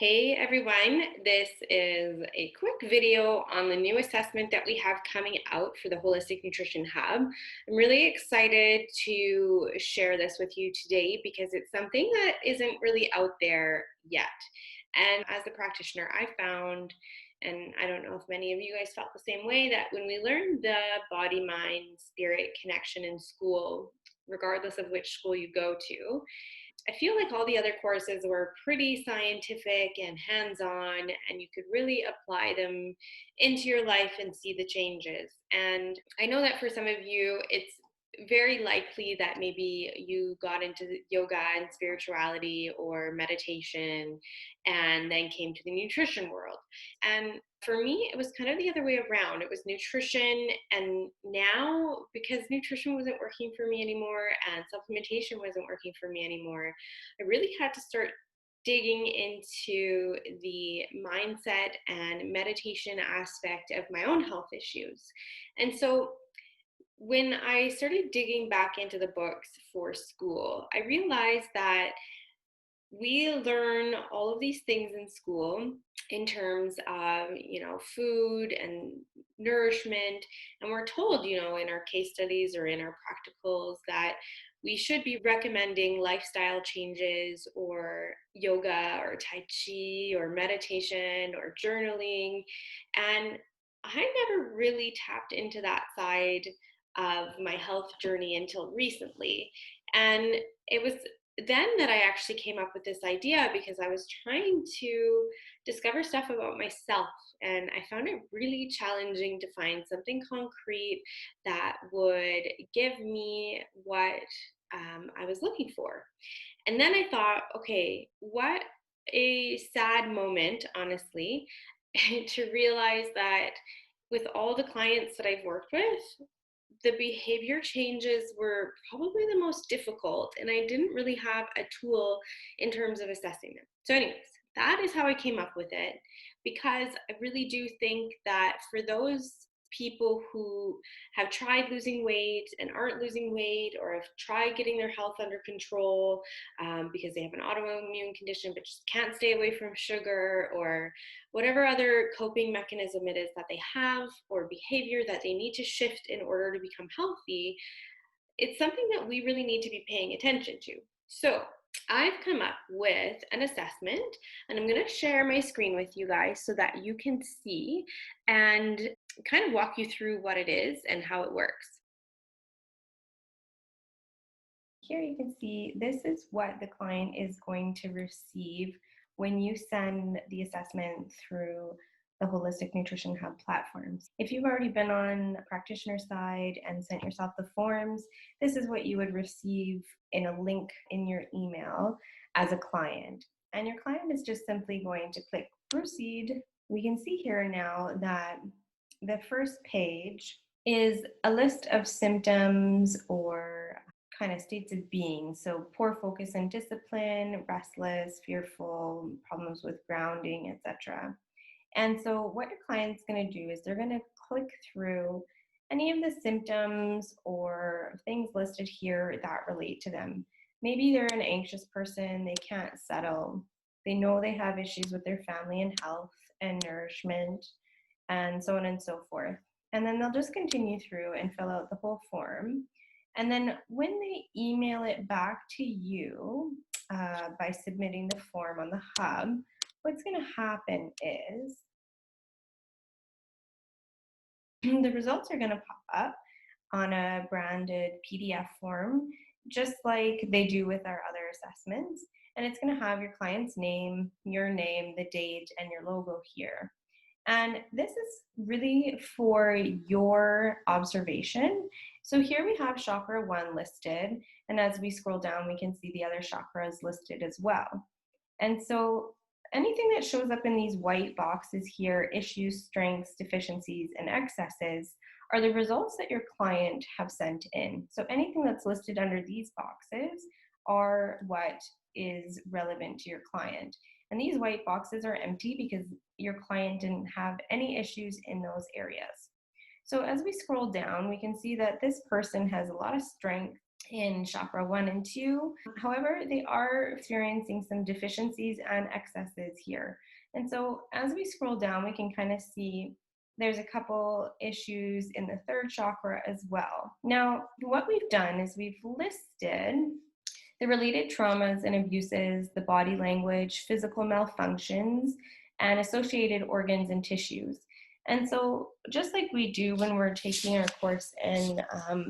Hey everyone, this is a quick video on the new assessment that we have coming out for the Holistic Nutrition Hub. I'm really excited to share this with you today because it's something that isn't really out there yet. And as a practitioner, I found, and I don't know if many of you guys felt the same way, that when we learn the body, mind, spirit connection in school, regardless of which school you go to, I feel like all the other courses were pretty scientific and hands-on, and you could really apply them into your life and see the changes. And I know that for some of you, it's very likely that maybe you got into yoga and spirituality or meditation and then came to the nutrition world. And for me, it was kind of the other way around. It was nutrition. And now, because nutrition wasn't working for me anymore and supplementation wasn't working for me anymore, I really had to start digging into the mindset and meditation aspect of my own health issues. And so when I started digging back into the books for school, I realized that we learn all of these things in school in terms of food and nourishment, and we're told in our case studies or in our practicals that we should be recommending lifestyle changes or yoga or tai chi or meditation or journaling. And I never really tapped into that side of my health journey until recently. And it was then that I actually came up with this idea because I was trying to discover stuff about myself. And I found it really challenging to find something concrete that would give me what I was looking for. And then I thought, okay, what a sad moment, honestly, to realize that with all the clients that I've worked with, the behavior changes were probably the most difficult, and I didn't really have a tool in terms of assessing them. So, anyways, that is how I came up with it, because I really do think that for those people who have tried losing weight and aren't losing weight, or have tried getting their health under control because they have an autoimmune condition but just can't stay away from sugar, or whatever other coping mechanism it is that they have or behavior that they need to shift in order to become healthy, it's something that we really need to be paying attention to. So I've come up with an assessment, and I'm going to share my screen with you guys so that you can see and kind of walk you through what it is and how it works. Here you can see this is what the client is going to receive when you send the assessment through the Holistic Nutrition Hub platforms. If you've already been on Practitioner side and sent yourself the forms, this is what you would receive in a link in your email as a client. And your client is just simply going to click proceed. We can see here now that the first page is a list of symptoms or kind of states of being. So poor focus and discipline, restless, fearful, problems with grounding, etc. And so what your client's going to do is they're going to click through any of the symptoms or things listed here that relate to them. Maybe they're an anxious person, they can't settle. They know they have issues with their family and health and nourishment, and so on and so forth. And then they'll just continue through and fill out the whole form. And then when they email it back to you by submitting the form on the hub, what's going to happen is the results are going to pop up on a branded PDF form, just like they do with our other assessments. And it's going to have your client's name, your name, the date, and your logo here. And this is really for your observation. So here we have chakra 1 listed, and as we scroll down, we can see the other chakras listed as well. And so anything that shows up in these white boxes here, issues, strengths, deficiencies, and excesses, are the results that your client have sent in. So anything that's listed under these boxes are what is relevant to your client. And these white boxes are empty because your client didn't have any issues in those areas. So as we scroll down, we can see that this person has a lot of strength, in chakra 1 and 2. However, they are experiencing some deficiencies and excesses here. And so as we scroll down, we can kind of see there's a couple issues in the third chakra as well. Now, what we've done is we've listed the related traumas and abuses, the body language, physical malfunctions, and associated organs and tissues. And so, just like we do when we're taking our course in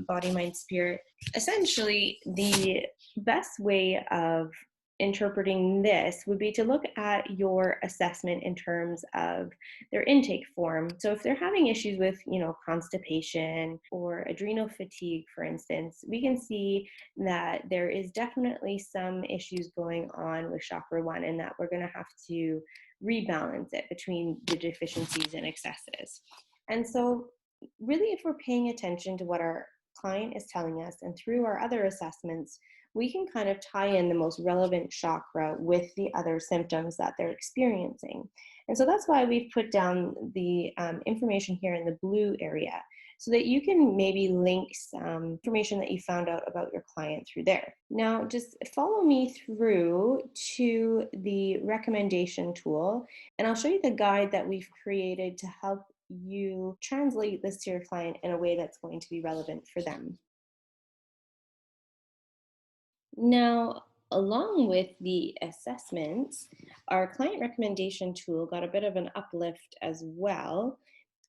body, mind, spirit, essentially the best way of interpreting this would be to look at your assessment in terms of their intake form. So if they're having issues with, constipation or adrenal fatigue, for instance, we can see that there is definitely some issues going on with chakra 1, and that we're going to have to rebalance it between the deficiencies and excesses. And so really, if we're paying attention to what our client is telling us, and through our other assessments, we can kind of tie in the most relevant chakra with the other symptoms that they're experiencing. And so that's why we've put down the information here in the blue area, so that you can maybe link some information that you found out about your client through there. Now, just follow me through to the recommendation tool, and I'll show you the guide that we've created to help you translate this to your client in a way that's going to be relevant for them. Now, along with the assessments, our client recommendation tool got a bit of an uplift as well,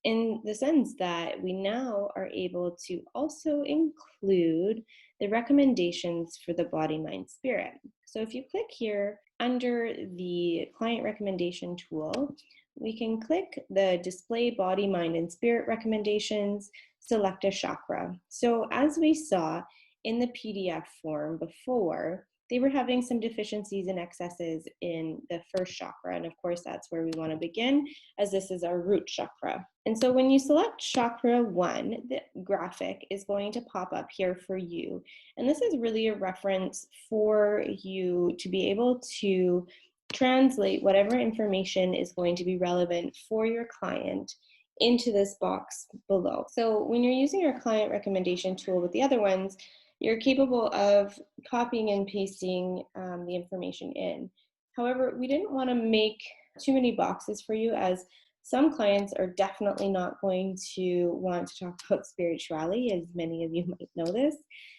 in the sense that we now are able to also include the recommendations for the body, mind, spirit. So if you click here under the client recommendation tool, we can click the display body, mind, and spirit recommendations, select a chakra. So as we saw in the PDF form before, they were having some deficiencies and excesses in the first chakra. And of course, that's where we want to begin, as this is our root chakra. And so when you select chakra 1, the graphic is going to pop up here for you. And this is really a reference for you to be able to translate whatever information is going to be relevant for your client into this box below. So when you're using your client recommendation tool with the other ones, you're capable of copying and pasting the information in. However, we didn't want to make too many boxes for you, as some clients are definitely not going to want to talk about spirituality, as many of you might know this,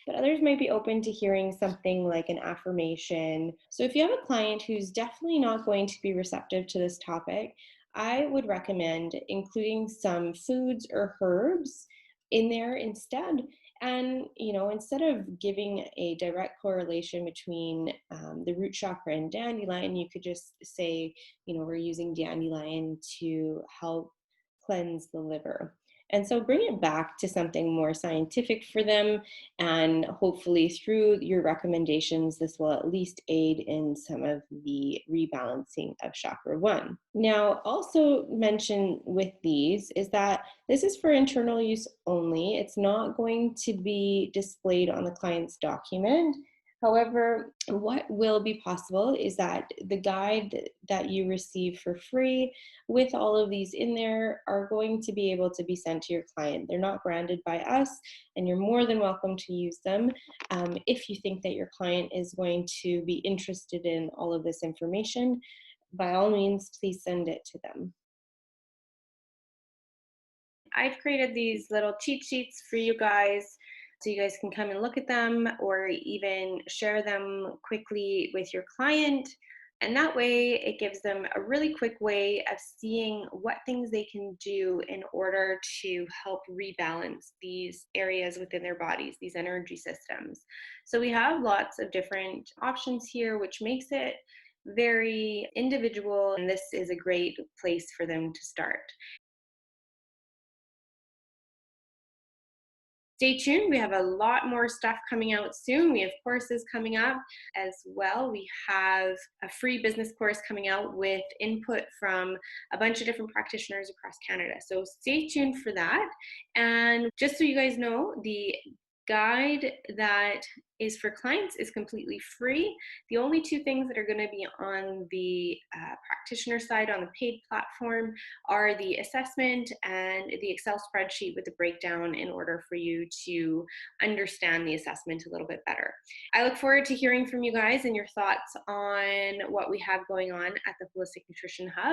but others might be open to hearing something like an affirmation. So if you have a client who's definitely not going to be receptive to this topic, I would recommend including some foods or herbs in there instead. And, instead of giving a direct correlation between the root chakra and dandelion, you could just say, we're using dandelion to help cleanse the liver. And so bring it back to something more scientific for them. And hopefully through your recommendations, this will at least aid in some of the rebalancing of chakra 1. Now, also mention with these is that this is for internal use only. It's not going to be displayed on the client's document. However, what will be possible is that the guide that you receive for free with all of these in there are going to be able to be sent to your client. They're not branded by us, and you're more than welcome to use them if you think that your client is going to be interested in all of this information. By all means, please send it to them. I've created these little cheat sheets for you guys, so you guys can come and look at them, or even share them quickly with your client. And that way it gives them a really quick way of seeing what things they can do in order to help rebalance these areas within their bodies, these energy systems. So we have lots of different options here, which makes it very individual, and this is a great place for them to start. Stay tuned. We have a lot more stuff coming out soon. We have courses coming up as well. We have a free business course coming out with input from a bunch of different practitioners across Canada. So stay tuned for that. And just so you guys know, the guide that is for clients is completely free. The only two things that are going to be on the practitioner side on the paid platform are the assessment and the Excel spreadsheet with the breakdown in order for you to understand the assessment a little bit better. I look forward to hearing from you guys and your thoughts on what we have going on at the Holistic Nutrition Hub.